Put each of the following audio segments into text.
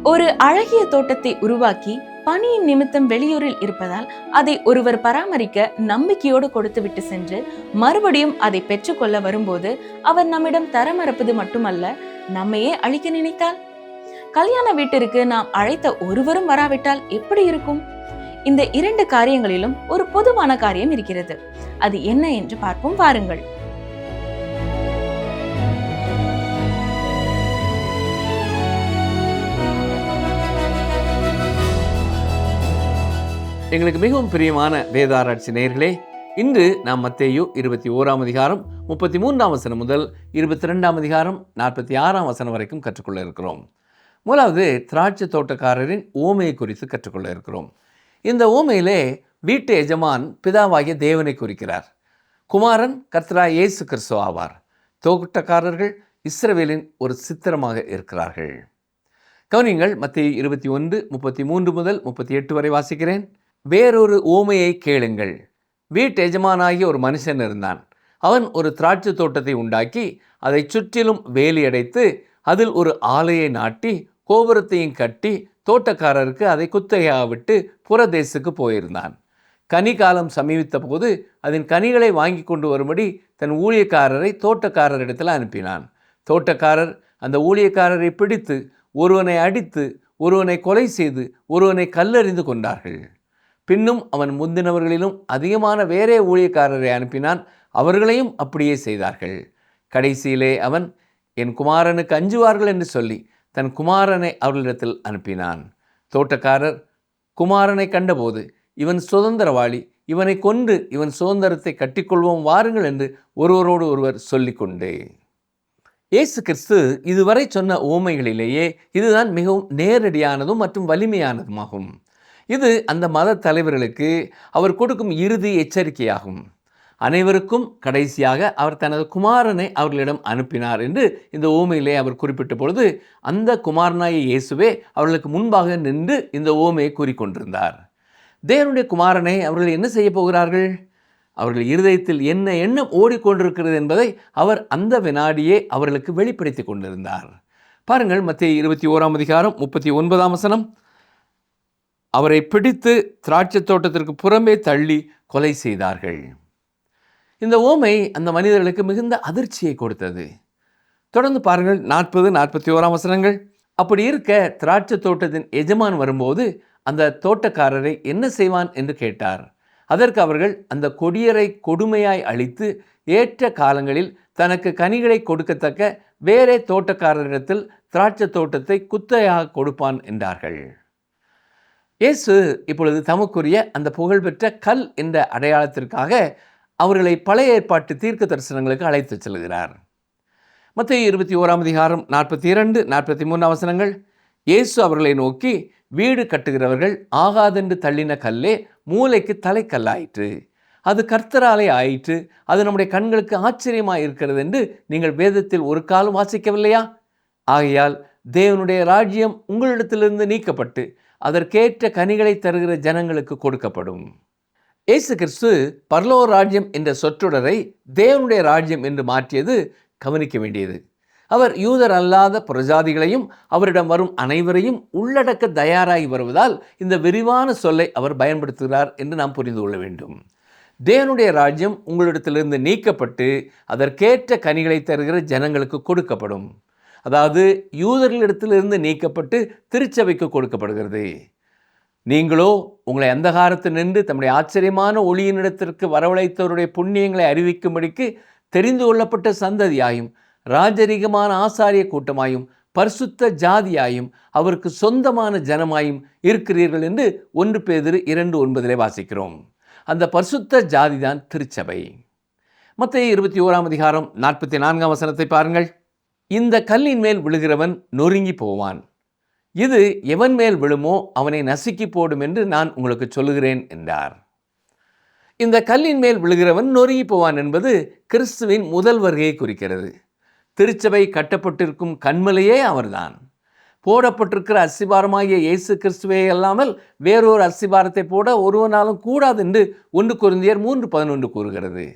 ஒரு அழகிய தோட்டத்தை உருவாக்கி பணியின் நிமித்தம் வெளியூரில் இருப்பதால் அதை ஒருவர் பராமரிக்க நம்பிக்கையோடு கொடுத்துவிட்டு சென்று மறுபடியும் அதை பெற்றுக்கொள்ள வரும்போது அவர் நம்மிடம் தர மறுப்பது மட்டுமல்ல, நம்மையே அழிக்க நினைத்தால்? கல்யாண வீட்டிற்கு நாம் அழைத்த ஒருவரும் வராவிட்டால் எப்படி இருக்கும்? இந்த இரண்டு காரியங்களிலும் ஒரு பொதுவான காரியம் இருக்கிறது. அது என்ன என்று பார்ப்போம் வாருங்கள். எங்களுக்கு மிகவும் பிரியமான வேதாராய்ச்சி நேயர்களே, இன்று நாம் மத்தேயு 21ஆம் அதிகாரம் 33ஆம் வசனம் முதல் 22ஆம் அதிகாரம் 46ஆம் வசனம் வரைக்கும் கற்றுக்கொள்ள இருக்கிறோம். முதலாவது திராட்சை தோட்டக்காரரின் ஓமையை குறித்து கற்றுக்கொள்ள இருக்கிறோம். இந்த ஓமையிலே வீட்டு எஜமான் பிதாவாகிய தேவனை குறிக்கிறார். குமாரன் கர்த்தராகிய இயேசு கிறிஸ்து ஆவார். தோட்டக்காரர்கள் இஸ்ரவேலின் ஒரு சித்திரமாக இருக்கிறார்கள். கவனியுங்கள், மத்தேயு 21:33 முதல் 38 வரை வாசிக்கிறேன். வேறொரு ஓமையை கேளுங்கள். வீட்டு எஜமானாகிய ஒரு மனுஷன் இருந்தான். அவன் ஒரு திராட்சை தோட்டத்தை உண்டாக்கி அதை சுற்றிலும் வேலி அடைத்து அதில் ஒரு ஆலையை நாட்டி கோபுரத்தையும் கட்டி தோட்டக்காரருக்கு அதை குத்தகையாக விட்டு புறதேசுக்கு போயிருந்தான். கனி காலம் சமீபித்த போது அதன் கனிகளை வாங்கி கொண்டு வரும்படி தன் ஊழியக்காரரை தோட்டக்காரரிடத்தில் அனுப்பினான். தோட்டக்காரர் அந்த ஊழியக்காரரை பிடித்து ஒருவனை அடித்து ஒருவனை கொலை செய்து ஒருவனை கல்லெறிந்து கொண்டார்கள். பின்னும் அவன் முந்தினவர்களிலும் அதிகமான வேறே ஊழியக்காரரை அனுப்பினான். அவர்களையும் அப்படியே செய்தார்கள். கடைசியிலே அவன் என் குமாரனுக்கு அஞ்சுவார்கள் என்று சொல்லி தன் குமாரனை அவர்களிடத்தில் அனுப்பினான். தோட்டக்காரர் குமாரனை கண்டபோது, இவன் சுதந்திரவாளி, இவனை கொன்று இவன் சுதந்திரத்தை கட்டிக்கொள்வோம் வாருங்கள் என்று ஒருவரோடு ஒருவர் சொல்லிக்கொண்டே. இயேசு கிறிஸ்து இதுவரை சொன்ன ஓமைகளிலேயே இதுதான் மிகவும் நேரடியானதும் மற்றும் வலிமையானதுமாகும். இது அந்த மத தலைவர்களுக்கு அவர் கொடுக்கும் இறுதி எச்சரிக்கையாகும். அனைவருக்கும் கடைசியாக அவர் தனது குமாரனை அவர்களிடம் அனுப்பினார் என்று இந்த ஓமையிலே அவர் குறிப்பிட்ட பொழுது, அந்த குமாரனாகிய இயேசுவே அவர்களுக்கு முன்பாக நின்று இந்த ஓமையை கூறிக்கொண்டிருந்தார். தேவனுடைய குமாரனை அவர்கள் என்ன செய்ய போகிறார்கள்? அவர்கள் இருதயத்தில் என்ன எண்ணம் ஓடிக்கொண்டிருக்கிறது என்பதை அவர் அந்த வினாடியே அவர்களுக்கு வெளிப்படுத்தி கொண்டிருந்தார். பாருங்கள், மத்தேயு 21ஆம் அதிகாரம் 39ஆம் வசனம். அவரை பிடித்து திராட்சை தோட்டத்திற்கு புறம்பே தள்ளி கொலை செய்தார்கள். இந்த ஓமை அந்த மனிதர்களுக்கு மிகுந்த அதிர்ச்சியை கொடுத்தது. தொடர்ந்து பாருங்கள், 40-41ஆம் வசனங்கள். அப்படி இருக்க திராட்சை தோட்டத்தின் எஜமான் வரும்போது அந்த தோட்டக்காரரை என்ன செய்வான் என்று கேட்டார். அதற்கு அவர்கள், அந்த கொடியரை கொடுமையாய் அழித்து ஏற்ற காலங்களில் தனக்கு கனிகளை கொடுக்கத்தக்க வேறே தோட்டக்காரரிடத்தில் திராட்சை தோட்டத்தை குத்தகையாக கொடுப்பான் என்றார்கள். இயேசு இப்பொழுது தமக்குரிய அந்த புகழ்பெற்ற கல் என்ற அடையாளத்திற்காக அவர்களை பழைய ஏற்பாட்டு தீர்க்க தரிசனங்களுக்கு அழைத்து செல்கிறார். மத்தேயு 21ஆம் அதிகாரம் 42-43 வசனங்கள். இயேசு அவர்களை நோக்கி, வீடு கட்டுகிறவர்கள் ஆகாதென்று தள்ளின கல்லே மூலைக்கு தலைக்கல்லாயிற்று. அது கர்த்தராலே ஆயிற்று. அது நம்முடைய கண்களுக்கு ஆச்சரியமாக இருக்கிறது என்று நீங்கள் வேதத்தில் ஒரு காலம் வாசிக்கவில்லையா? ஆகையால் தேவனுடைய ராஜ்யம் உங்களிடத்திலிருந்து நீக்கப்பட்டு அதற்கேற்ற கனிகளை தருகிற ஜனங்களுக்கு கொடுக்கப்படும். இயேசு கிறிஸ்து பரலோக ராஜ்யம் என்ற சொற்றொடரை தேவனுடைய ராஜ்யம் என்று மாற்றியது கவனிக்க வேண்டியது. அவர் யூதர் அல்லாத பிரஜாதிகளையும் அவரிடம் வரும் அனைவரையும் உள்ளடக்க தயாராகி வருவதால் இந்த விரிவான சொல்லை அவர் பயன்படுத்துகிறார் என்று நாம் புரிந்து கொள்ள வேண்டும். தேவனுடைய ராஜ்யம் உங்களிடத்திலிருந்து நீக்கப்பட்டு அதற்கேற்ற கனிகளை தருகிற ஜனங்களுக்கு கொடுக்கப்படும். அதாவது யூதர்களிடத்திலிருந்து நீக்கப்பட்டு திருச்சபைக்கு கொடுக்கப்படுகிறது. நீங்களோ உங்களை அந்தகாரத்தில் நின்று தம்முடைய ஆச்சரியமான ஒளியினிடத்திற்கு வரவழைத்தவருடைய புண்ணியங்களை அறிவிக்கும்படிக்கு தெரிந்து கொள்ளப்பட்ட சந்ததியாயும் ராஜரீகமான ஆசாரிய கூட்டமாயும் பரிசுத்த ஜாதியாயும் அவருக்கு சொந்தமான ஜனமாயும் இருக்கிறீர்கள் என்று 1 பேதுரு 2:9 வாசிக்கிறோம். அந்த பரிசுத்த ஜாதிதான் திருச்சபை. மத்தேயு 21ஆம் அதிகாரம் 44ஆம் வசனத்தை பாருங்கள். இந்த கல்லின் மேல் விழுகிறவன் நொறுங்கி போவான். இது எவன் மேல் விழுமோ அவனை நசுக்கி போடும் என்று நான் உங்களுக்கு சொல்லுகிறேன் என்றார். இந்த கல்லின் மேல் விழுகிறவன் நொறுங்கி போவான் என்பது கிறிஸ்துவின் முதல் வருகையை குறிக்கிறது. திருச்சபை கட்டப்பட்டிருக்கும் கண்மலையே அவர்தான். போடப்பட்டிருக்கிற அஸ்திபாரமாகிய இயேசு கிறிஸ்துவே அல்லாமல் வேறொரு அஸ்திபாரத்தை போட ஒருவனாலும் கூடாது என்று 1 கொரிந்தியர் 3:11 கூறுகிறது.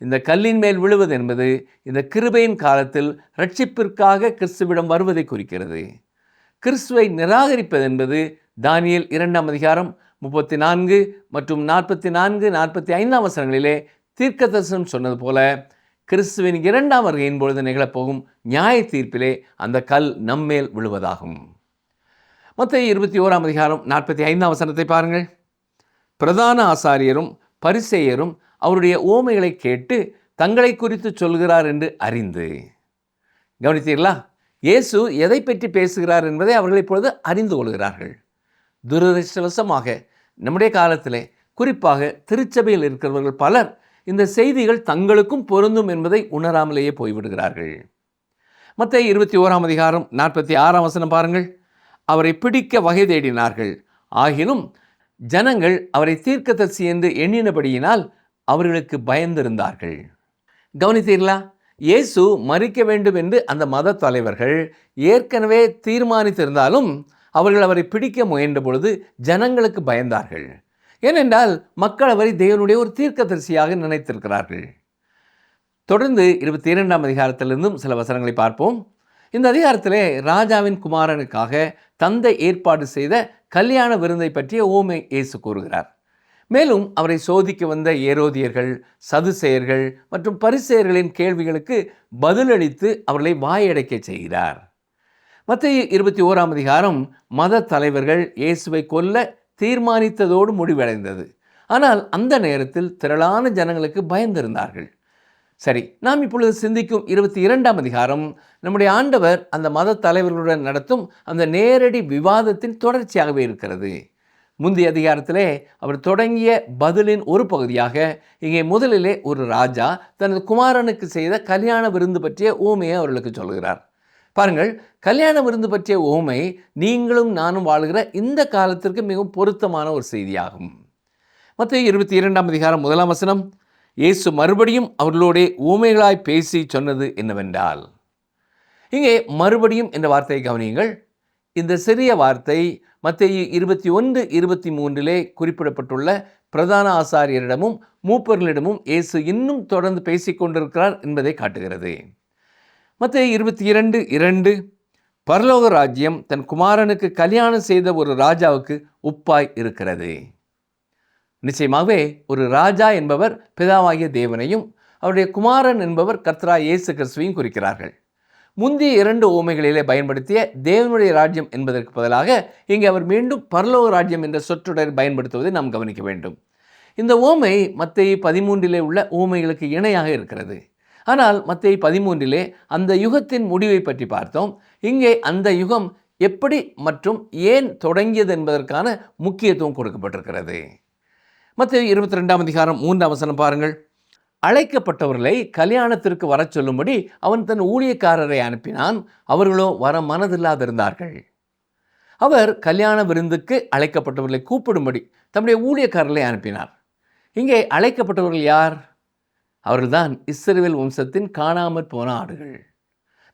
இந்த கல்லின் மேல் விழுவது என்பது இந்த கிருபையின் காலத்தில் ரட்சிப்பிற்காக கிறிஸ்துவிடம் வருவதை குறிக்கிறது. கிறிஸ்துவை நிராகரிப்பது என்பது தானியேல் 2 34 மற்றும் 44-45 வசனங்களிலே தீர்க்கதரிசனம் சொன்னது போல கிறிஸ்துவின் 2ஆம் வருகையின் பொழுது நிகழப்போகும் நியாய தீர்ப்பிலே அந்த கல் நம்மேல் விழுவதாகும். மத்தேயு 21 வசனத்தை பாருங்கள். பிரதான ஆசாரியரும் பரிசேயரும் அவருடைய ஓமைகளை கேட்டு தங்களை குறித்து சொல்கிறார் என்று அறிந்து. கவனித்தீர்களா? இயேசு எதை பற்றி பேசுகிறார் என்பதை அவர்கள் இப்பொழுது அறிந்து கொள்கிறார்கள். துரதிர்ஷ்டவசமாக நம்முடைய காலத்திலே குறிப்பாக திருச்சபையில் இருக்கிறவர்கள் பலர் இந்த செய்திகள் தங்களுக்கும் பொருந்தும் என்பதை உணராமலேயே போய்விடுகிறார்கள். மத்தேயு 21 வசனம் பாருங்கள். அவரை பிடிக்க வகை தேடினார்கள், ஆகிலும் ஜனங்கள் அவரை தீர்க்கதரிசி என்று எண்ணினபடியினால் அவர்களுக்கு பயந்திருந்தார்கள். கவனித்தீர்களா? இயேசு மரிக்க வேண்டும் என்று அந்த மத தலைவர்கள் ஏற்கனவே தீர்மானித்திருந்தாலும் அவர்கள் அவரை பிடிக்க முயன்ற பொழுது ஜனங்களுக்கு பயந்தார்கள். ஏனென்றால் மக்கள் அவரை தேவனுடைய ஒரு தீர்க்கதரிசியாக நினைத்திருக்கிறார்கள். தொடர்ந்து 22 சில வசனங்களை பார்ப்போம். இந்த அதிகாரத்திலே ராஜாவின் குமாரனுக்காக தந்தை ஏற்பாடு செய்த கல்யாண விருந்தை பற்றிய ஓமை இயேசு கூறுகிறார். மேலும் அவரை சோதிக்க வந்த ஏரோதியர்கள், சதுசேயர்கள் மற்றும் பரிசேயர்களின் கேள்விகளுக்கு பதிலளித்து அவர்களை வாயடைக்க செய்கிறார். மத்தேயு 21 மத தலைவர்கள் இயேசுவை கொல்ல தீர்மானித்ததோடு முடிவடைந்தது. ஆனால் அந்த நேரத்தில் திரளான ஜனங்களுக்கு பயந்திருந்தார்கள். சரி, நாம் இப்பொழுது சிந்திக்கும் 22 நம்முடைய ஆண்டவர் அந்த மத தலைவர்களுடன் நடத்தும் அந்த நேரடி விவாதத்தின் தொடர்ச்சியாகவே இருக்கிறது. முந்தைய அதிகாரத்திலே அவர் தொடங்கிய பதிலின் ஒரு பகுதியாக இங்கே முதலிலே ஒரு ராஜா தனது குமாரனுக்கு செய்த கல்யாண விருந்து பற்றிய ஊமையை அவர்களுக்கு சொல்கிறார். பாருங்கள், கல்யாண விருந்து பற்றிய ஊமை நீங்களும் நானும் வாழ்கிற இந்த காலத்திற்கு மிகவும் பொருத்தமான ஒரு செய்தியாகும். மத்தேயு 22 வசனம், இயேசு மறுபடியும் அவர்களோட ஊமைகளாய் பேசி சொன்னது என்னவென்றால். இங்கே மறுபடியும் என்ற வார்த்தையை கவனியுங்கள். இந்த சிறிய வார்த்தை மத்தேயு 21-23 குறிப்பிடப்பட்டுள்ள பிரதான ஆசாரியரிடமும் மூப்பர்களிடமும் இயேசு இன்னும் தொடர்ந்து பேசிக்கொண்டிருக்கிறார் என்பதை காட்டுகிறது. மத்தேயு 22:2 பரலோக ராஜ்யம் தன் குமாரனுக்கு கல்யாணம் செய்த ஒரு ராஜாவுக்கு ஒப்பாய் இருக்கிறது. நிச்சயமாகவே ஒரு ராஜா என்பவர் பிதாவாகிய தேவனையும் அவருடைய குமாரன் என்பவர் கர்த்தராகிய இயேசு கிறிஸ்துவையும் குறிக்கிறார்கள். முந்தைய 2 ஓமைகளிலே பயன்படுத்திய தேவனுடைய ராஜ்யம் என்பதற்கு பதிலாக இங்கே அவர் மீண்டும் பரலோக ராஜ்யம் என்ற சொற்றொடரை பயன்படுத்துவதை நாம் கவனிக்க வேண்டும். இந்த ஓமை மத்தேயு 13 உள்ள ஓமைகளுக்கு இணையாக இருக்கிறது. ஆனால் மத்தேயு 13 அந்த யுகத்தின் முடிவை பற்றி பார்த்தோம். இங்கே அந்த யுகம் எப்படி மற்றும் ஏன் தொடங்கியது என்பதற்கான முக்கியத்துவம் கொடுக்கப்பட்டிருக்கிறது. மத்தேயு 22 வசனம் பாருங்கள். அழைக்கப்பட்டவர்களை கல்யாணத்திற்கு வர சொல்லும்படி அவன் தன் ஊழியக்காரரை அனுப்பினான், அவர்களோ வர மனதில்லாதிருந்தார்கள். அவர் கல்யாண விருந்துக்கு அழைக்கப்பட்டவர்களை கூப்பிடும்படி தம்முடைய ஊழியக்காரர்களை அனுப்பினார். இங்கே அழைக்கப்பட்டவர்கள் யார்? அவர்கள்தான் இஸ்ரவேல் வம்சத்தின் காணாமற் போன ஆடுகள்.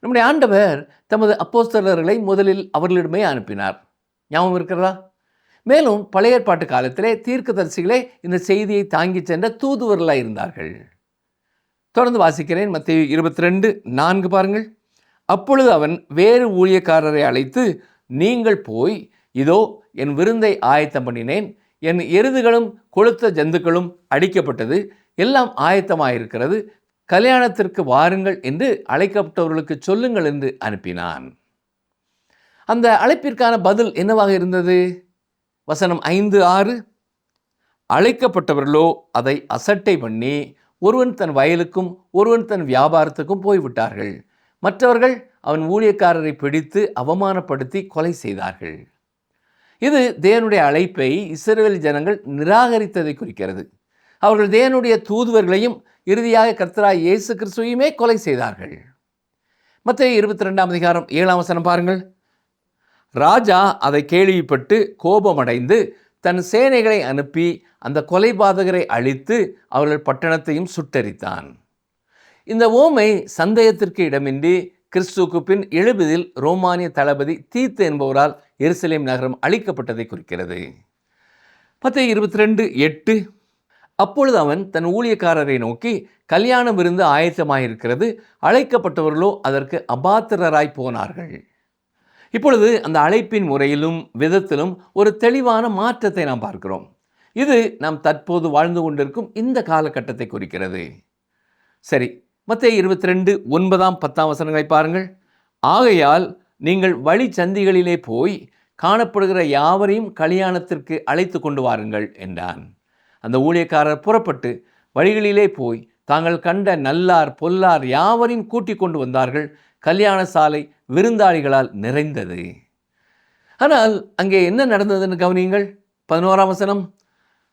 நம்முடைய ஆண்டவர் தமது அப்போஸ்தலர்களை முதலில் அவர்களிடமே அனுப்பினார். ஞாபகம் இருக்கிறதா? மேலும் பழைய ஏற்பாட்டு காலத்திலே தீர்க்கதரிசிகளே இந்த செய்தியை தாங்கி சென்ற தூதுவர்களாக இருந்தார்கள். தொடர்ந்து வாசிக்கிறேன். மத்தேயு 22:4 பாருங்கள். அப்பொழுது அவன் வேறு ஊழியக்காரரை அழைத்து, நீங்கள் போய், இதோ என் விருந்தை ஆயத்தம் பண்ணினேன், என் எருதுகளும் கொழுத்த ஜந்துக்களும் அடிக்கப்பட்டது, எல்லாம் ஆயத்தமாயிருக்கிறது, கல்யாணத்திற்கு வாருங்கள் என்று அழைக்கப்பட்டவர்களுக்கு சொல்லுங்கள் என்று அனுப்பினான். அந்த அழைப்பிற்கான பதில் என்னவாக இருந்தது? வசனம் 5-6, அழைக்கப்பட்டவர்களோ அதை அசட்டை பண்ணி ஒருவன் தன் வயலுக்கும் ஒருவன் தன் வியாபாரத்துக்கும் போய்விட்டார்கள். மற்றவர்கள் அவன் ஊழியக்காரரை பிடித்து அவமானப்படுத்தி கொலை செய்தார்கள். இது தேவனுடைய அழைப்பை இஸ்ரவேல் ஜனங்கள் நிராகரித்ததை குறிக்கிறது. அவர்கள் தேவனுடைய தூதுவர்களையும் இறுதியாக கர்த்தராகிய இயேசு கிறிஸ்துவையுமே கொலை செய்தார்கள். மத்தேயு 22 வசனம் பாருங்கள். ராஜா அதை கேள்விப்பட்டு கோபமடைந்து தன் சேனைகளை அனுப்பி அந்த கொலைபாதகரை அழித்து அவர்கள் பட்டணத்தையும் சுட்டெரித்தான். இந்த ஓமை சந்தேகத்திற்கு இடமின்றி கிறிஸ்துவுக்கு பின் 70 ரோமானிய தளபதி தீத்து என்பவரால் எருசலேம் நகரம் அழிக்கப்பட்டதை குறிக்கிறது. மத்தேயு 22:8 அப்பொழுது அவன் தன் ஊழியக்காரரை நோக்கி, கல்யாண விருந்து ஆயத்தமாயிருக்கிறது, அழைக்கப்பட்டவர்களோ அதற்கு அபாத்திரராய் போனார்கள். இப்பொழுது அந்த அழைப்பின் முறையிலும் விதத்திலும் ஒரு தெளிவான மாற்றத்தை நாம் பார்க்கிறோம். இது நாம் தற்போது வாழ்ந்து கொண்டிருக்கும் இந்த காலகட்டத்தை குறிக்கிறது. சரி, மத்தேயு 22 9 10 வசனங்களை பாருங்கள். ஆகையால் நீங்கள் வழி சந்திகளிலே போய் காணப்படுகிற யாவரையும் கல்யாணத்திற்கு அழைத்து கொண்டு வாருங்கள் என்றான். அந்த ஊழியக்காரர் புறப்பட்டு வழிகளிலே போய் தாங்கள் கண்ட நல்லார் பொல்லார் யாவரையும் கூட்டிக் கொண்டு வந்தார்கள். கல்யாண சாலை விருந்தாளிகளால் நிறைந்தது. ஆனால் அங்கே என்ன நடந்ததுன்னு கவனியுங்கள். 11 வசனம்.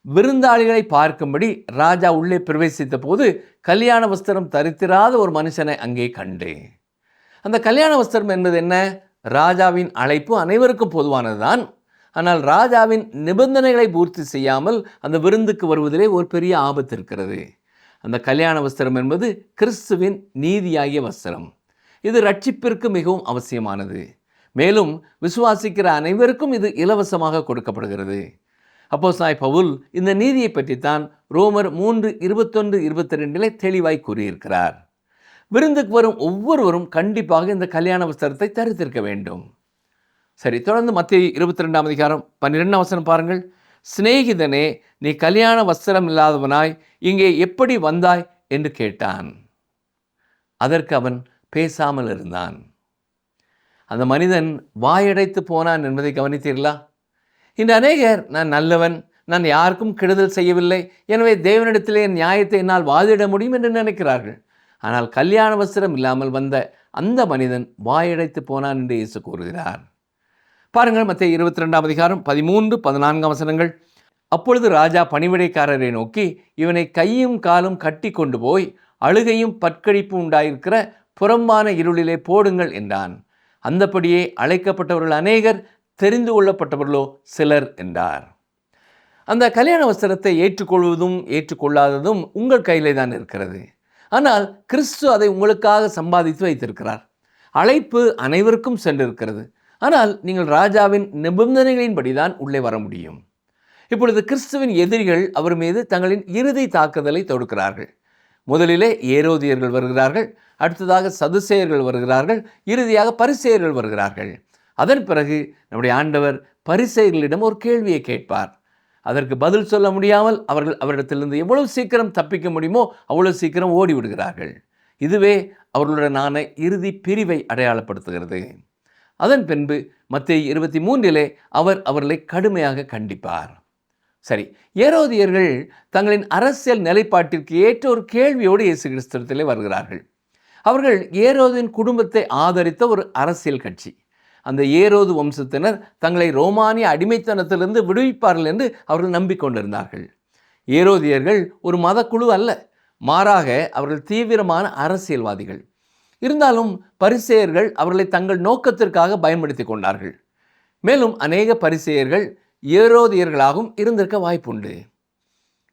விருந்தாளிகளை பார்க்கும்படி ராஜா உள்ளே பிரவேசித்த போது கல்யாண வஸ்திரம் தரித்திராத ஒரு மனுஷனை அங்கே கண்டு. அந்த கல்யாண வஸ்திரம் என்பது என்ன? ராஜாவின் அழைப்பு அனைவருக்கும் பொதுவானதுதான். ஆனால் ராஜாவின் நிபந்தனைகளை பூர்த்தி செய்யாமல் அந்த விருந்துக்கு வருவதிலே ஒரு பெரிய ஆபத்து இருக்கிறது. அந்த கல்யாண வஸ்திரம் என்பது கிறிஸ்துவின் நீதியாகிய வஸ்திரம். இது ரட்சிப்பிற்கு மிகவும் அவசியமானது. மேலும் விசுவாசிக்கிற அனைவருக்கும் இது இலவசமாக கொடுக்கப்படுகிறது. அப்போஸ்தலனாகிய பவுல் இந்த நீதியை பற்றித்தான் ரோமர் 3:21-22 தெளிவாய் கூறியிருக்கிறார். விருந்துக்கு வரும் ஒவ்வொருவரும் கண்டிப்பாக இந்த கல்யாண வஸ்திரத்தை தரித்திருக்க வேண்டும். சரி, தொடர்ந்து மத்தேயு 22 12 வசனம் பாருங்கள். சிநேகிதனே, நீ கல்யாண வஸ்திரம் இல்லாதவனாய் இங்கே எப்படி வந்தாய் என்று கேட்டான். அதற்கு அவன் பேசாமல் இருந்தான். அந்த மனிதன் வாயடைத்து போனான் என்பதை கவனித்தீர்களா? இன்று அநேகர், நான் நல்லவன், நான் யாருக்கும் கெடுதல் செய்யவில்லை, எனவே தேவனிடத்திலே என் நியாயத்தை என்னால் வாதிட முடியும் என்று நினைக்கிறார்கள். ஆனால் கல்யாண வஸ்திரம் இல்லாமல் வந்த அந்த மனிதன் வாயடைத்து போனான் என்று இயேசு கூறுகிறார். பாருங்கள், மத்தேயு 22 13-14 வசனங்கள். அப்பொழுது ராஜா பணிவிடைக்காரரை நோக்கி, இவனை கையும் காலும் கட்டி கொண்டு போய் அழுகையும் பற்கடிப்பும் உண்டாயிருக்கிற புறம்பான இருளிலே போடுங்கள் என்றான். அந்தபடியே அழைக்கப்பட்டவர்கள் அநேகர், தெரிந்து கொள்ளப்பட்டவர்களோ சிலர் என்றார். அந்த கல்யாண வஸ்திரத்தை ஏற்றுக்கொள்வதும் ஏற்றுக்கொள்ளாததும் உங்கள் கையிலே தான் இருக்கிறது. ஆனால் கிறிஸ்து அதை உங்களுக்காக சம்பாதித்து வைத்திருக்கிறார். அழைப்பு அனைவருக்கும் சென்றிருக்கிறது. ஆனால் நீங்கள் ராஜாவின் நிபந்தனைகளின்படி தான் உள்ளே வர முடியும். இப்பொழுது கிறிஸ்துவின் எதிரிகள் அவர் மீது தங்களின் இறுதி தாக்குதலை தொடுக்கிறார்கள். முதலிலே ஏரோதியர்கள் வருகிறார்கள், அடுத்ததாக சதுசேயர்கள் வருகிறார்கள், இறுதியாக பரிசேயர்கள் வருகிறார்கள். அதன் பிறகு நம்முடைய ஆண்டவர் பரிசேயர்களிடம் ஒரு கேள்வியை கேட்பார். அதற்கு பதில் சொல்ல முடியாமல் அவர்கள் அவரிடத்திலிருந்து எவ்வளவு சீக்கிரம் தப்பிக்க முடியுமோ அவ்வளவு சீக்கிரம் ஓடிவிடுகிறார்கள். இதுவே அவர்களுடனான இறுதி பிரிவை அடையாளப்படுத்துகிறது. அதன் பின்பு மத்தேயு 23 அவர் அவர்களை கடுமையாக கண்டிப்பார். சரி, ஏரோதியர்கள் தங்களின் அரசியல் நிலைப்பாட்டிற்கு ஏற்ற ஒரு கேள்வியோடு இயேசு கிறிஸ்துவிலே வருகிறார்கள். அவர்கள் ஏரோதின் குடும்பத்தை ஆதரித்த ஒரு அரசியல் கட்சி. அந்த ஏரோது வம்சத்தினர் தங்களை ரோமானிய அடிமைத்தனத்திலிருந்து விடுவிப்பார்கள் என்று அவர்கள் நம்பிக்கொண்டிருந்தார்கள். ஏரோதியர்கள் ஒரு மதக்குழு அல்ல, மாறாக அவர்கள் தீவிரமான அரசியல்வாதிகள். இருந்தாலும் பரிசேயர்கள் அவர்களை தங்கள் நோக்கத்திற்காக பயன்படுத்தி கொண்டார்கள். மேலும் அநேக பரிசேயர்கள் ஏரோதியர்களாகவும் இருந்திருக்க வாய்ப்புண்டு.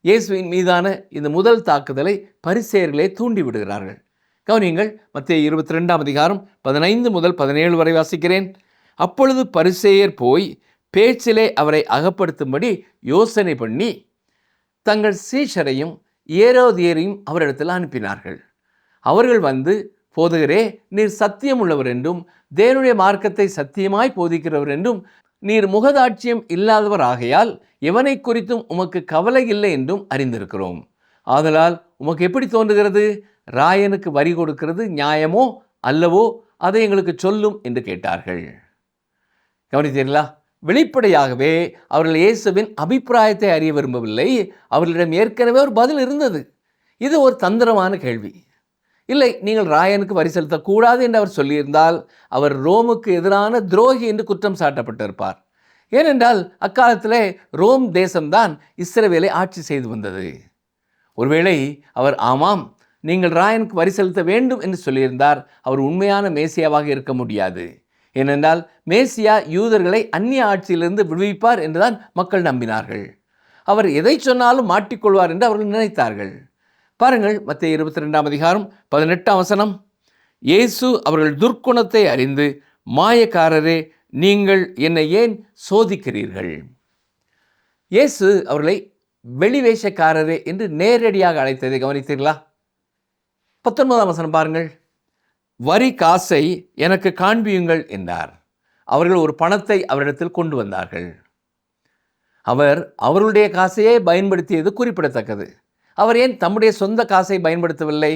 இயேசுவின் மீதான இந்த முதல் தாக்குதலை பரிசேயர்களே தூண்டிவிடுகிறார்கள். கவனியுங்கள், மத்தேயு 22 15-17 வரை வாசிக்கிறேன். அப்பொழுது பரிசேயர் போய் பேச்சிலே அவரை அகப்படுத்தும்படி யோசனை பண்ணி தங்கள் சீஷரையும் ஏரோதியரையும் அவரிடத்தில் அனுப்பினார்கள். அவர்கள் வந்து, போதகரே, நீர் சத்தியம் உள்ளவர் என்றும் தேவனுடைய மார்க்கத்தை சத்தியமாய் போதிக்கிறவர் என்றும் நீர் முகதாட்சியம் இல்லாதவர் ஆகையால் எவனை குறித்தும் உமக்கு கவலை இல்லை என்றும் அறிந்திருக்கிறோம். ஆதலால் உமக்கு எப்படி தோன்றுகிறது? ராயனுக்கு வரி கொடுக்கிறது நியாயமோ அல்லவோ? அதை எங்களுக்கு சொல்லும் என்று கேட்டார்கள். கவனித்தீர்களா? வெளிப்படையாகவே அவர்கள் இயேசுவின் அபிப்பிராயத்தை அறிய விரும்பவில்லை. அவர்களிடம் ஏற்கனவே ஒரு பதில் இருந்தது. இது ஒரு தந்திரமான கேள்வி. இல்லை, நீங்கள் ராயனுக்கு வரி செலுத்தக்கூடாது என்று அவர் சொல்லியிருந்தால் அவர் ரோமுக்கு எதிரான துரோகி என்று குற்றம் சாட்டப்பட்டிருப்பார். ஏனென்றால் அக்காலத்திலே ரோம் தேசம்தான் இஸ்ரவேலை ஆட்சி செய்து வந்தது. ஒருவேளை அவர் ஆமாம், நீங்கள் ராயனுக்கு வரி செலுத்த வேண்டும் என்று சொல்லியிருந்தார், அவர் உண்மையான மேசியாவாக இருக்க முடியாது. ஏனென்றால் மேசியா யூதர்களை அந்நிய ஆட்சியிலிருந்து விடுவிப்பார் என்றுதான் மக்கள் நம்பினார்கள். அவர் எதை சொன்னாலும் மாட்டிக்கொள்வார் என்று அவர்கள் நினைத்தார்கள். பாருங்கள், மத்தேயு 22 18 வசனம். இயேசு அவர்கள் துர்க்குணத்தை அறிந்து, மாயக்காரரே, நீங்கள் என்னை ஏன் சோதிக்கிறீர்கள்? இயேசு அவர்களை வெளிவேஷக்காரரே என்று நேரடியாக அழைத்ததை கவனித்தீர்களா? 19 வசனம் பாருங்கள். வரி காசை எனக்கு காண்பியுங்கள் என்றார். அவர்கள் ஒரு பணத்தை அவரிடத்தில் கொண்டு வந்தார்கள். அவர் அவர்களுடைய காசையே பயன்படுத்தியது குறிப்பிடத்தக்கது. அவர் ஏன் தம்முடைய சொந்த காசை பயன்படுத்தவில்லை?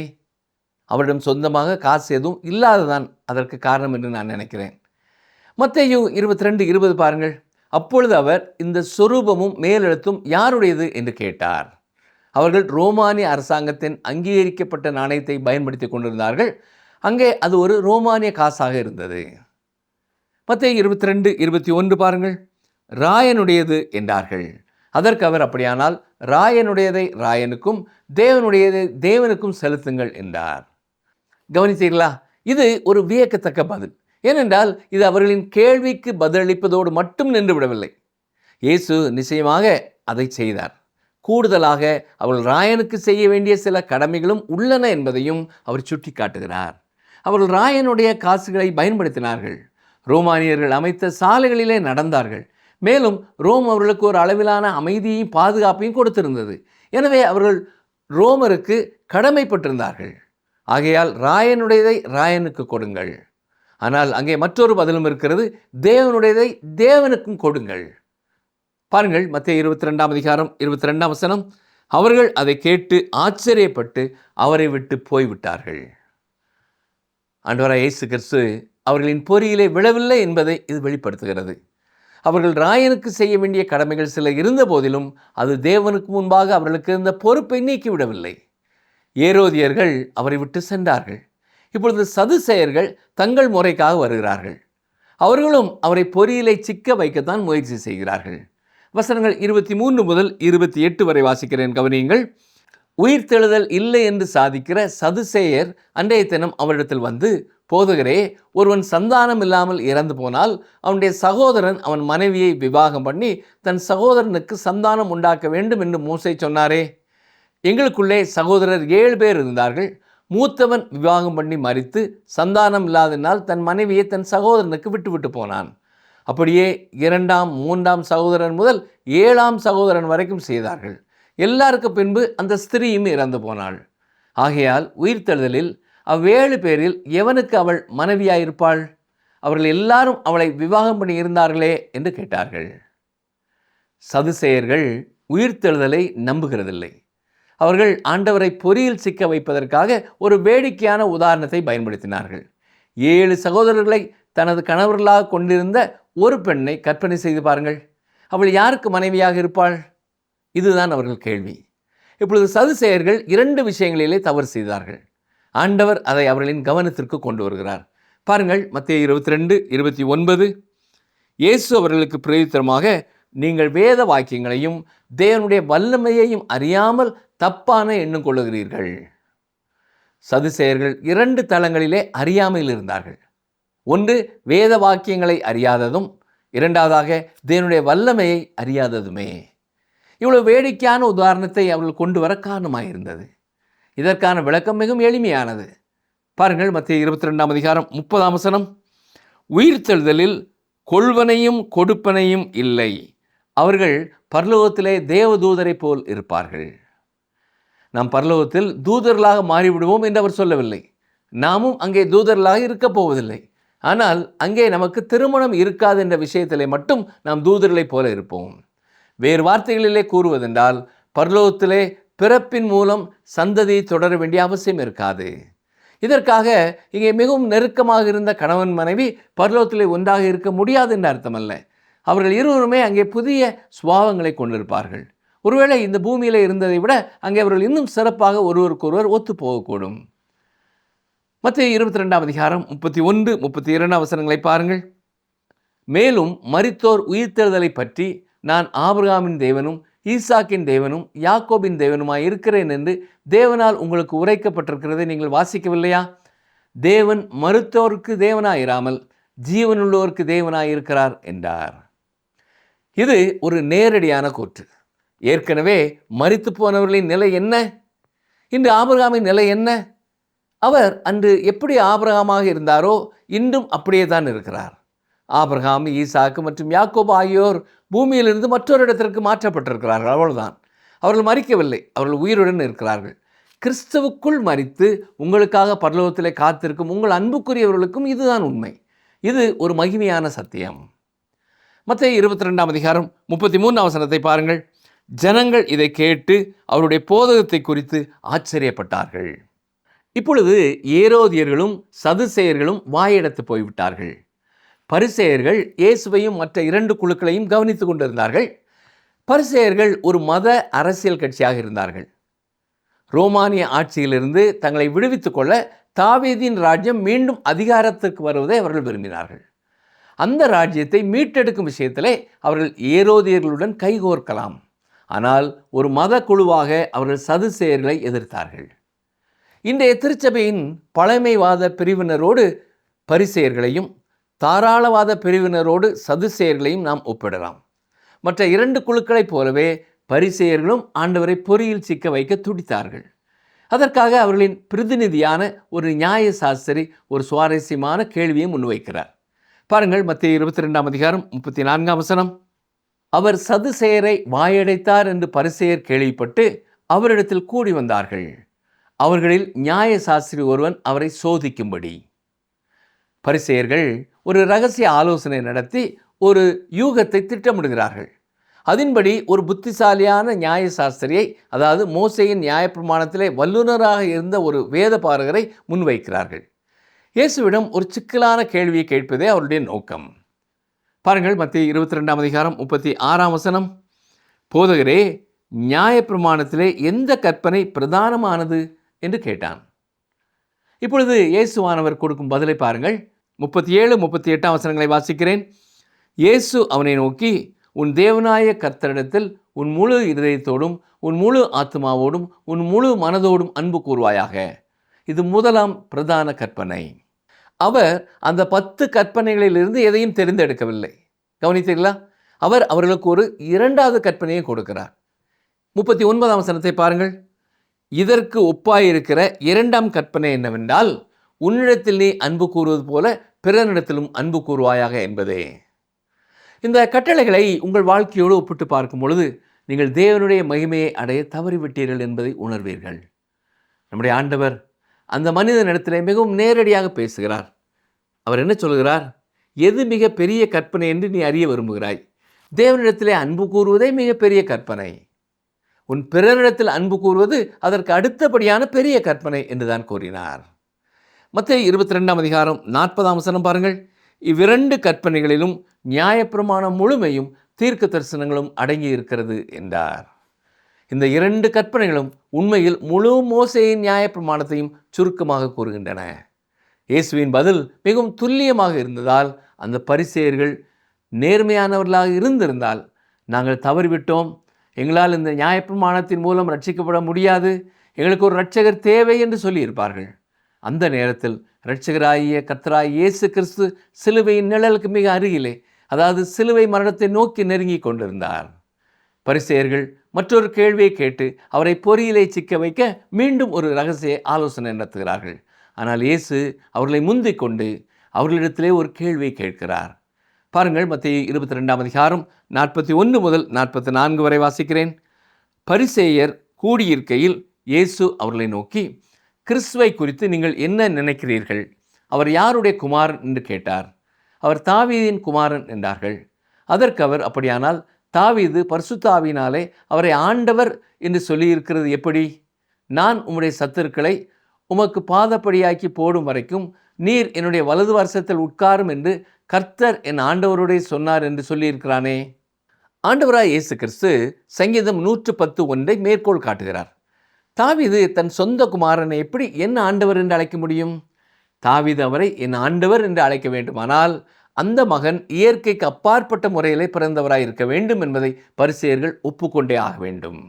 அவரிடம் சொந்தமாக காசு எதுவும் இல்லாததான் அதற்கு காரணம் என்று நான் நினைக்கிறேன். மத்தேயு 22:20 பாருங்கள். அப்பொழுது அவர், இந்த சொரூபமும் மேலெழுத்தும் யாருடையது என்று கேட்டார். அவர்கள் ரோமானிய அரசாங்கத்தின் அங்கீகரிக்கப்பட்ட நாணயத்தை பயன்படுத்தி கொண்டிருந்தார்கள். அங்கே அது ஒரு ரோமானிய காசாக இருந்தது. மத்தேயு 22:21 பாருங்கள். ராயனுடையது என்றார்கள். அதற்கு அவர், அப்படியானால் ராயனுடையதை ராயனுக்கும் தேவனுடையதை தேவனுக்கும் செலுத்துங்கள் என்றார். கவனித்தீர்களா? இது ஒரு வியக்கத்தக்க பதில். ஏனென்றால் இது அவர்களின் கேள்விக்கு பதிலளிப்பதோடு மட்டும் நின்று விடவில்லை. இயேசு நிச்சயமாக அதை செய்தார். கூடுதலாக அவர்கள் ராயனுக்கு செய்ய வேண்டிய சில கடமைகளும் உள்ளன என்பதையும் அவர் சுட்டி காட்டுகிறார். அவர்கள் ராயனுடைய காசுகளை பயன்படுத்தினார்கள். ரோமானியர்கள் அமைத்த சாலைகளிலே நடந்தார்கள். மேலும் ரோம் அவர்களுக்கு ஒரு அளவிலான அமைதியையும் பாதுகாப்பையும் கொடுத்திருந்தது. எனவே அவர்கள் ரோமருக்கு கடமைப்பட்டிருந்தார்கள். ஆகையால் ராயனுடையதை ராயனுக்கு கொடுங்கள். ஆனால் அங்கே மற்றொரு பதிலும் இருக்கிறது. தேவனுடையதை தேவனுக்கும் கொடுங்கள். பாருங்கள், மத்தேயு 22:22 அவர்கள் அதை கேட்டு ஆச்சரியப்பட்டு அவரை விட்டு போய்விட்டார்கள். ஆண்டவராகிய இயேசு கிறிஸ்து அவர்களின் பொறியிலே விழவில்லை என்பதை இது வெளிப்படுத்துகிறது. அவர்கள் ராயனுக்கு செய்ய வேண்டிய கடமைகள் சில இருந்த போதிலும் அது தேவனுக்கு முன்பாக அவர்களுக்கு இருந்த பொறுப்பை நீக்கிவிடவில்லை. ஏரோதியர்கள் அவரை விட்டு சென்றார்கள். இப்பொழுது சதுசேயர்கள் தங்கள் முறைக்காக வருகிறார்கள். அவர்களும் அவரை பொறியிலே சிக்க வைக்கத்தான் முயற்சி செய்கிறார்கள். வசனங்கள் 23 முதல் 28 வரை வாசிக்கிறேன், கவனியுங்கள். உயிர்த்தெழுதல் இல்லை என்று சாதிக்கிற சதுசேயர் அன்றைய தினம் அவரிடத்தில் வந்து, போதகரே, ஒருவன் சந்தானம் இல்லாமல் இறந்து போனால் அவனுடைய சகோதரன் அவன் மனைவியை விவாகம் பண்ணி தன் சகோதரனுக்கு சந்தானம் உண்டாக்க வேண்டும் என்று மோசே சொன்னாரே. எங்களுக்குள்ளே சகோதரர் 7 பேர் இருந்தார்கள். மூத்தவன் விவாகம் பண்ணி மரித்து சந்தானம் இல்லாதனால் தன் மனைவியை தன் சகோதரனுக்கு விட்டுவிட்டு போனான். அப்படியே 2ஆம் 3ஆம் சகோதரன் முதல் 7ஆம் சகோதரன் வரைக்கும் செய்தார்கள். எல்லாருக்கு பின்பு அந்த ஸ்திரீயும் இறந்து போனாள். ஆகையால் உயிர்த்தெழுதலில் அவ்7 பேரில் எவனுக்கு அவள் மனைவியாயிருப்பாள்? அவர்கள் எல்லாரும் அவளை விவாகம் பண்ணி இருந்தார்களே என்று கேட்டார்கள். சதுசேயர்கள் உயிர்த்தெழுதலை நம்புகிறதில்லை. அவர்கள் ஆண்டவரை பொறியில் சிக்க வைப்பதற்காக ஒரு வேடிக்கையான உதாரணத்தை பயன்படுத்தினார்கள். 7 சகோதரர்களை தனது கணவர்களாக கொண்டிருந்த ஒரு பெண்ணை கற்பனை செய்து பாருங்கள். அவள் யாருக்கு மனைவியாக இருப்பாள்? இதுதான் அவர்கள் கேள்வி. இப்பொழுது சதுசேயர்கள் 2 விஷயங்களிலே தவறு செய்தார்கள். ஆண்டவர் அதை அவர்களின் கவனத்திற்கு கொண்டு வருகிறார். பாருங்கள், மத்தேயு 22:29 இயேசு அவர்களுக்கு பிரதியுத்தரமாக, நீங்கள் வேத வாக்கியங்களையும் தேவனுடைய வல்லமையையும் அறியாமல் தப்பான எண்ணம் கொள்ளுகிறீர்கள். சதுசேயர்கள் 2 தளங்களிலே அறியாமையில் இருந்தார்கள். ஒன்று, வேத வாக்கியங்களை அறியாததும், இரண்டாவதாக தேவனுடைய வல்லமையை அறியாததுமே. இவ்வளவு வேடிக்கையான உதாரணத்தை அவர்கள் கொண்டு வர காரணமாயிருந்தது. இதற்கான விளக்கம் மிகவும் எளிமையானது. பாருங்கள், மத்தேயு 22:30 உயிர்த்தெழுதலில் கொள்வனையும் கொடுப்பனையும் இல்லை. அவர்கள் பரலோகத்திலே தேவதூதரை போல் இருப்பார்கள். நாம் பரலோகத்தில் தூதர்களாக மாறிவிடுவோம் என்று அவர் சொல்லவில்லை. நாமும் அங்கே தூதர்களாக இருக்கப் போவதில்லை. ஆனால் அங்கே நமக்கு திருமணம் இருக்காது என்ற விஷயத்திலே மட்டும் நாம் தூதர்களைப் போல இருப்போம். வேறு வார்த்தைகளிலே கூறுவதென்றால், பரலோகத்திலே பிறப்பின் மூலம் சந்ததியை தொடர வேண்டிய அவசியம் இருக்காது. இதற்காக இங்கே மிகவும் நெருக்கமாக இருந்த கணவன் மனைவி பரலோகத்திலே ஒன்றாக இருக்க முடியாது என்ற அர்த்தமல்ல. அவர்கள் இருவருமே அங்கே புதிய சுபாவங்களை கொண்டிருப்பார்கள். ஒருவேளை இந்த பூமியில் இருந்ததை விட அங்கே அவர்கள் இன்னும் சிறப்பாக ஒருவருக்கொருவர் ஒத்து போகக்கூடும். மத்தேயு 22:31-32 பாருங்கள். மேலும் மரித்தோர் உயிர்த்தெழுதலை பற்றி, நான் ஆபிரகாமின் தேவனும் ஈசாக்கின் தேவனும் யாக்கோபின் தேவனுமாய் இருக்கிறேன் என்று தேவனால் உங்களுக்கு உரைக்கப்பட்டிருக்கிறதை நீங்கள் வாசிக்கவில்லையா? தேவன் மரித்தோருக்கு தேவனாயிராமல் ஜீவனுள்ளோருக்கு தேவனாயிருக்கிறார் என்றார். இது ஒரு நேரடியான கூற்று. ஏற்கனவே மரித்து போனவர்களின் நிலை என்ன? இன்று ஆபிரகாமின் நிலை என்ன? அவர் அன்று எப்படி ஆபிரகாமாக இருந்தாரோ இன்றும் அப்படியே தான் இருக்கிறார். ஆபிரகாம், ஈசாக்கு மற்றும் யாக்கோபு ஆகியோர் பூமியிலிருந்து மற்றொரு இடத்திற்கு மாற்றப்பட்டிருக்கிறார்கள். அவ்வளவுதான். அவர்கள் மரிக்கவில்லை, அவர்கள் உயிருடன் இருக்கிறார்கள். கிறிஸ்துவுக்குள் மரித்து உங்களுக்காக பரலோகத்திலே காத்திருக்கும் உங்கள் அன்புக்குரியவர்களுக்கும் இதுதான் உண்மை. இது ஒரு மகிமையான சத்தியம். மத்தேயு 22ஆம் அதிகாரம் 33ஆம் வசனத்தை பாருங்கள். ஜனங்கள் இதை கேட்டு அவருடைய போதகத்தை குறித்து ஆச்சரியப்பட்டார்கள். இப்பொழுது ஏரோதியர்களும் சதுசேயர்களும் வாயெடுத்து போய்விட்டார்கள். பரிசேயர்கள் இயேசுவையும் மற்ற 2 குழுக்களையும் கவனித்துக் கொண்டிருந்தார்கள். பரிசேயர்கள் ஒரு மத அரசியல் கட்சியாக இருந்தார்கள். ரோமானிய ஆட்சியிலிருந்து தங்களை விடுவித்துக் கொள்ள தாவீதின் ராஜ்யம் மீண்டும் அதிகாரத்துக்கு வருவதை அவர்கள் விரும்பினார்கள். அந்த ராஜ்யத்தை மீட்டெடுக்கும் விஷயத்திலே அவர்கள் ஏரோதியர்களுடன் கைகோர்க்கலாம். ஆனால் ஒரு மத குழுவாக அவர்கள் சதுசேயர்களை எதிர்த்தார்கள். இன்றைய திருச்சபையின் பழமைவாத பிரிவினரோடு பரிசேயர்களையும் தாராளவாத பிரிவினரோடு சதுசேயர்களையும் நாம் ஒப்பிடலாம். மற்ற 2 குழுக்களைப் போலவே பரிசேயர்களும் ஆண்டவரை பொறியில் சிக்க வைக்க துடித்தார்கள். அதற்காக அவர்களின் பிரதிநிதியான ஒரு நியாய சாஸ்திரி ஒரு சுவாரஸ்யமான கேள்வியை முன்வைக்கிறார். பாருங்கள், மத்தேயு 22ஆம் அதிகாரம் 34ஆம் வசனம். அவர் சதுசேயரை வாயடைத்தார் என்று பரிசேயர் கேள்விப்பட்டு அவரிடத்தில் கூடி வந்தார்கள். அவர்களில் நியாய சாஸ்திரி ஒருவன் அவரை சோதிக்கும்படி. பரிசேயர்கள் ஒரு இரகசிய ஆலோசனை நடத்தி ஒரு யூகத்தை திட்டமிடுகிறார்கள். அதன்படி ஒரு புத்திசாலியான நியாய சாஸ்திரியை, அதாவது மோசேயின் நியாயப்பிரமாணத்திலே வல்லுநராக இருந்த ஒரு வேத பாரகரை முன்வைக்கிறார்கள். இயேசுவிடம் ஒரு சிக்கலான கேள்வியை கேட்பதே அவருடைய நோக்கம். பாருங்கள், மத்தேயு 22ஆம் அதிகாரம் 36ஆம் வசனம். போதகரே, நியாயப்பிரமாணத்திலே எந்த கற்பனை பிரதானமானது என்று கேட்டான். இப்பொழுது இயேசுவானவர் கொடுக்கும் பதிலை பாருங்கள். 37, 38ஆம் வசனங்களை வாசிக்கிறேன். இயேசு அவனை நோக்கி, உன் தேவனாய கர்த்தரிடத்தில் உன் முழு இருதயத்தோடும் உன் முழு ஆத்மாவோடும் உன் முழு மனதோடும் அன்பு கூர்வாயாக. இது முதலாம் பிரதான கற்பனை. அவர் அந்த 10 கற்பனைகளிலிருந்து எதையும் தெரிந்தெடுக்கவில்லை. கவனித்தீர்களா? அவர் அவர்களுக்கு ஒரு 2வது கற்பனையை கொடுக்கிறார். 39ஆம் வசனத்தை பாருங்கள். இதற்கு ஒப்பாயிருக்கிற 2ஆம் கற்பனை என்னவென்றால், உன்னிடத்தில் நீ அன்பு கூறுவது போல பிறனிடத்திலும் அன்பு கூறுவாயாக என்பதே. இந்த கட்டளைகளை உங்கள் வாழ்க்கையோடு ஒப்பிட்டு பார்க்கும் பொழுது நீங்கள் தேவனுடைய மகிமையை அடைய தவறிவிட்டீர்கள் என்பதை உணர்வீர்கள். நம்முடைய ஆண்டவர் அந்த மனிதனிடத்திலே மிகவும் நேரடியாக பேசுகிறார். அவர் என்ன சொல்கிறார்? எது மிக பெரிய கற்பனை என்று நீ அறிய விரும்புகிறாய்? தேவனிடத்திலே அன்பு கூறுவதே மிக பெரிய கற்பனை. உன் பிறரிடத்தில் அன்பு கூறுவது அதற்கு அடுத்தபடியான பெரிய கற்பனை என்றுதான் கூறினார். மத்தேயு 22ஆம் அதிகாரம் 40ஆம் வசனம் பாருங்கள். இவ்விரண்டு கற்பனைகளிலும் நியாயப்பிரமாணம் முழுமையும் தீர்க்க தரிசனங்களும் அடங்கி இருக்கிறது என்றார். இந்த 2 கற்பனைகளும் உண்மையில் முழு மோசேயின் நியாயப்பிரமாணத்தையும் சுருக்கமாக கூறுகின்றன. இயேசுவின் பதில் மிகவும் துல்லியமாக இருந்ததால் அந்த பரிசேயர்கள் நேர்மையானவர்களாக இருந்திருந்தால், நாங்கள் தவறிவிட்டோம், எங்களால் இந்த நியாயப்பிரமாணத்தின் மூலம் ரட்சிக்கப்பட முடியாது, எங்களுக்கு ஒரு இரட்சகர் தேவை என்று சொல்லியிருப்பார்கள். அந்த நேரத்தில் இரட்சகராகிய கர்த்தராகிய இயேசு கிறிஸ்து சிலுவையின் நிழலுக்கு மிக அருகிலே, அதாவது சிலுவை மரணத்தை நோக்கி நெருங்கி கொண்டிருந்தார். பரிசேயர்கள் மற்றொரு கேள்வியை கேட்டு அவரை பொறியிலே சிக்க வைக்க மீண்டும் ஒரு இரகசிய ஆலோசனை நடத்துகிறார்கள். ஆனால் இயேசு அவர்களை முந்திக் கொண்டு அவர்களிடத்திலே ஒரு கேள்வியை கேட்கிறார். பாருங்கள், மத்தேயு 22ஆம் அதிகாரம் 41 முதல் 44 வரை வாசிக்கிறேன். பரிசேயர் கூடியிருக்கையில் இயேசு அவர்களை நோக்கி, கிறிஸ்துவை குறித்து நீங்கள் என்ன நினைக்கிறீர்கள்? அவர் யாருடைய குமாரன் என்று கேட்டார். அவர் தாவீதின் குமாரன் என்றார்கள். அதற்கு அவர், அப்படியானால் தாவீது பரிசுத்த ஆவியினாலே அவரை ஆண்டவர் என்று சொல்லியிருக்கிறது எப்படி? நான் உம்முடைய சத்துருக்களை உமக்கு பாதப்படியாக்கி போடும் வரைக்கும் நீர் என்னுடைய வலது வருஷத்தில் உட்காரும் என்று கர்த்தர் என் ஆண்டவருடைய சொன்னார் என்று சொல்லியிருக்கிறானே. ஆண்டவராய் இயேசு கிறிஸ்து சங்கீதம் 110:1 மேற்கோள் காட்டுகிறார். தாவீது தன் சொந்த குமாரனை எப்படி என் ஆண்டவர் என்று அழைக்க முடியும்? தாவீது அவரை என் ஆண்டவர் என்று அழைக்க வேண்டுமானால் அந்த மகன் இயற்கைக்கு அப்பாற்பட்ட முறையிலே பிறந்தவராய் இருக்க வேண்டும் என்பதை பரிசேயர்கள் ஒப்புக்கொண்டே ஆக வேண்டும்.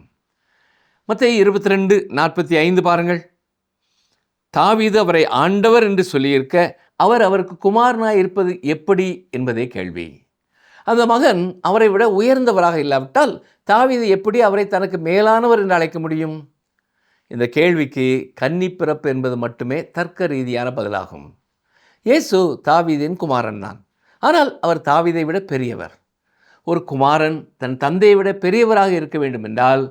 மத்தேயு 22:45 பாருங்கள். தாவீது அவரை ஆண்டவர் என்று சொல்லியிருக்க அவர் அவருக்கு குமாரனாய் இருப்பது எப்படி என்பதே கேள்வி. அந்த மகன் அவரை விட உயர்ந்தவராக இல்லாவிட்டால் தாவீது எப்படி அவரை தனக்கு மேலானவர் என்று அழைக்க முடியும்? இந்த கேள்விக்கு கன்னி பிறப்பு என்பது மட்டுமே தர்க்க ரீதியான பதிலாகும். இயேசு தாவீதின் குமாரன் தான், ஆனால் அவர் தாவீதை விட பெரியவர். ஒரு குமாரன் தன் தந்தையை விட பெரியவராக இருக்க வேண்டும் என்றால்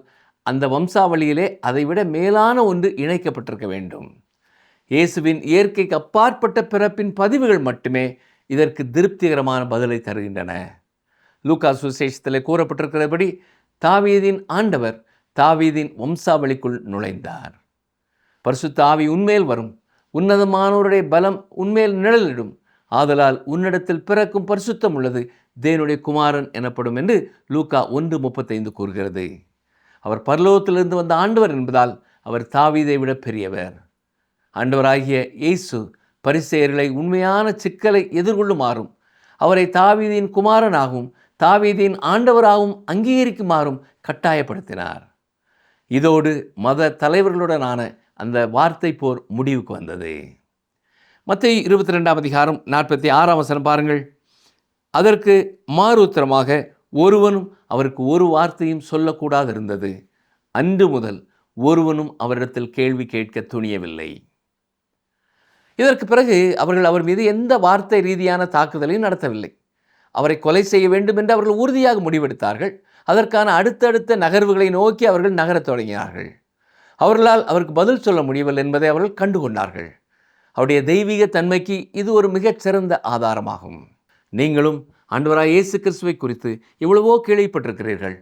அந்த வம்சாவளியிலே அதைவிட மேலான ஒன்று இணைக்கப்பட்டிருக்க வேண்டும். இயேசுவின் இயற்கைக்கு அப்பாற்பட்ட பிறப்பின் பதிவுகள் மட்டுமே இதற்கு திருப்திகரமான பதிலை தருகின்றன. லூக்கா சுவிசேஷத்தில் கூறப்பட்டிருக்கிறபடி தாவீதின் ஆண்டவர் தாவீதின் வம்சாவளிக்குள் நுழைந்தார். பரிசுத்த ஆவி உன்மேல் வரும், உன்னதமானோருடைய பலம் உன்மேல் நிழலிடும், ஆதலால் உன்னிடத்தில் பிறக்கும் பரிசுத்தம் உள்ளது தேவனுடைய குமாரன் எனப்படும் என்று லூக்கா 1:35 கூறுகிறது. அவர் பரலோகத்திலிருந்து வந்த ஆண்டவர் என்பதால் அவர் தாவீதை விட பெரியவர். ஆண்டவராகிய இயேசு பரிசேயர்களை உண்மையான சிக்கலை எதிர்கொள்ளுமாறும் அவரை தாவீதின் குமாரனாகவும் தாவீதின் ஆண்டவராகவும் அங்கீகரிக்குமாறும் கட்டாயப்படுத்தினார். இதோடு மத தலைவர்களுடனான அந்த வார்த்தை போர் முடிவுக்கு வந்தது. மத்தேயு 22:46 பாருங்கள். அதற்கு மாறு உத்தரமாக ஒருவனும் அவருக்கு ஒரு வார்த்தையும் சொல்லக்கூடாது இருந்தது. அன்று முதல் ஒருவனும் அவரிடத்தில் கேள்வி கேட்க துணியவில்லை. இதற்கு பிறகு அவர்கள் அவர் மீது எந்த வார்த்தை ரீதியான தாக்குதலையும் நடத்தவில்லை. அவரை கொலை செய்ய வேண்டும் என்று அவர்கள் உறுதியாக முடிவெடுத்தார்கள். அதற்கான அடுத்தடுத்த நகர்வுகளை நோக்கி அவர்கள் நகரத் தொடங்கினார்கள். அவர்களால் அவருக்கு பதில் சொல்ல முடியவில்லை என்பதை அவர்கள் கண்டுகொண்டார்கள். அவருடைய தெய்வீக தன்மைக்கு இது ஒரு மிகச்சிறந்த ஆதாரமாகும். நீங்களும் ஆண்டவராய் இயேசு கிறிஸ்துவை குறித்து எவ்வளவோ கேள்விப்பட்டிருக்கிறீர்கள்.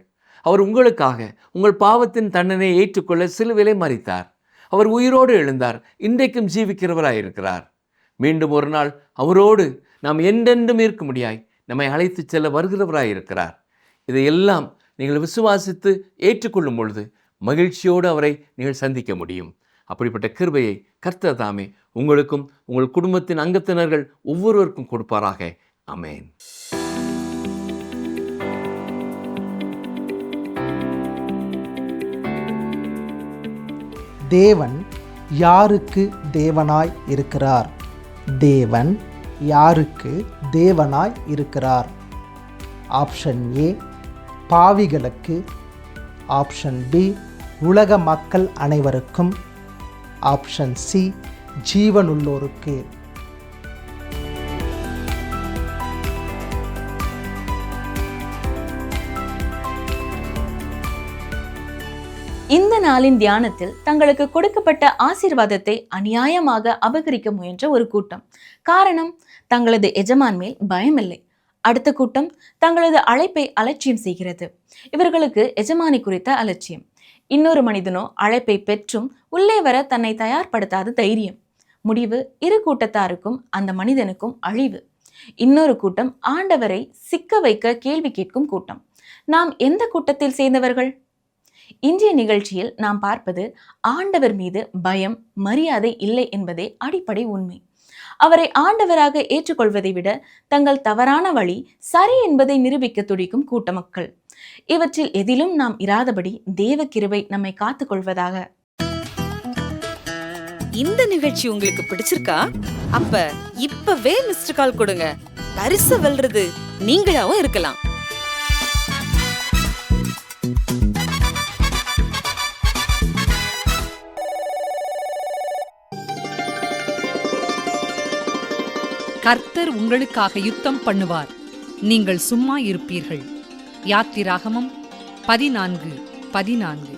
அவர் உங்களுக்காக உங்கள் பாவத்தின் தண்டனையை ஏற்றுக்கொள்ள சிலுவையிலே மரித்தார். அவர் உயிரோடு எழுந்தார், இன்றைக்கும் ஜீவிக்கிறவராயிருக்கிறார். மீண்டும் ஒரு நாள் அவரோடு நாம் என்றென்றும் இருக்க முடியாய் நம்மை அழைத்து செல்ல வருகிறவராயிருக்கிறார். இதையெல்லாம் நீங்கள் விசுவாசித்து ஏற்றுக்கொள்ளும் பொழுது மகிழ்ச்சியோடு அவரை நீங்கள் சந்திக்க முடியும். அப்படிப்பட்ட கிருபையை கர்த்தர் தாமே உங்களுக்கும் உங்கள் குடும்பத்தின் அங்கத்தினர்கள் ஒவ்வொருவருக்கும் கொடுப்பாராக. ஆமென். தேவன் யாருக்கு தேவனாய் இருக்கிறார்? தேவன் யாருக்கு தேவனாய் இருக்கிறார்? ஆப்ஷன் ஏ பாவிகளுக்கு, ஆப்ஷன் பி உலக மக்கள் அனைவருக்கும், ஆப்ஷன் சி ஜீவனுள்ளோருக்கு. இந்த நாளின் தியானத்தில் தங்களுக்கு கொடுக்கப்பட்ட ஆசீர்வாதத்தை அநியாயமாக அபகரிக்க முயன்ற ஒரு கூட்டம். காரணம், தங்களது எஜமான் மேல் பயமில்லை. அடுத்த கூட்டம் தங்களது அழைப்பை அலட்சியம் செய்கிறது. இவர்களுக்கு எஜமானி குறித்த அலட்சியம். இன்னொரு மனிதனோ அழைப்பை பெற்றும் உள்ளே வர தன்னை தயார்படுத்தாத தைரியம். முடிவு இரு கூட்டத்தாருக்கும் அந்த மனிதனுக்கும் அழிவு. இன்னொரு கூட்டம் ஆண்டவரை சிக்க வைக்க கேள்வி கேட்கும் கூட்டம். நாம் எந்த கூட்டத்தில் சேர்ந்தவர்கள்? இன்றைய நிகழ்ச்சியில் நாம் பார்ப்பது ஆண்டவர் மீது பயம், மரியாதை இல்லை என்பதே அடிப்படை உண்மை. அவரை ஆண்டவராக ஏற்றுக்கொள்வதை விட தங்கள் தவறான வழி சரி என்பதை நிரூபிக்க துடிக்கும் கூட்ட மக்கள். இவற்றில் எதிலும் நாம் இராதபடி தேவ கிருபை நம்மை காத்துக் கொள்வதாக. இந்த நிகழ்ச்சி உங்களுக்கு பிடிச்சிருக்கா? அப்ப இப்பவே மிஸ்டர் கால் கொடுங்க. பரிசு வெல்றது நீங்களாவும் இருக்கலாம். கர்த்தர் உங்களுக்காக யுத்தம் பண்ணுவார், நீங்கள் சும்மா இருப்பீர்கள். யாத்திராகமம் 14:14.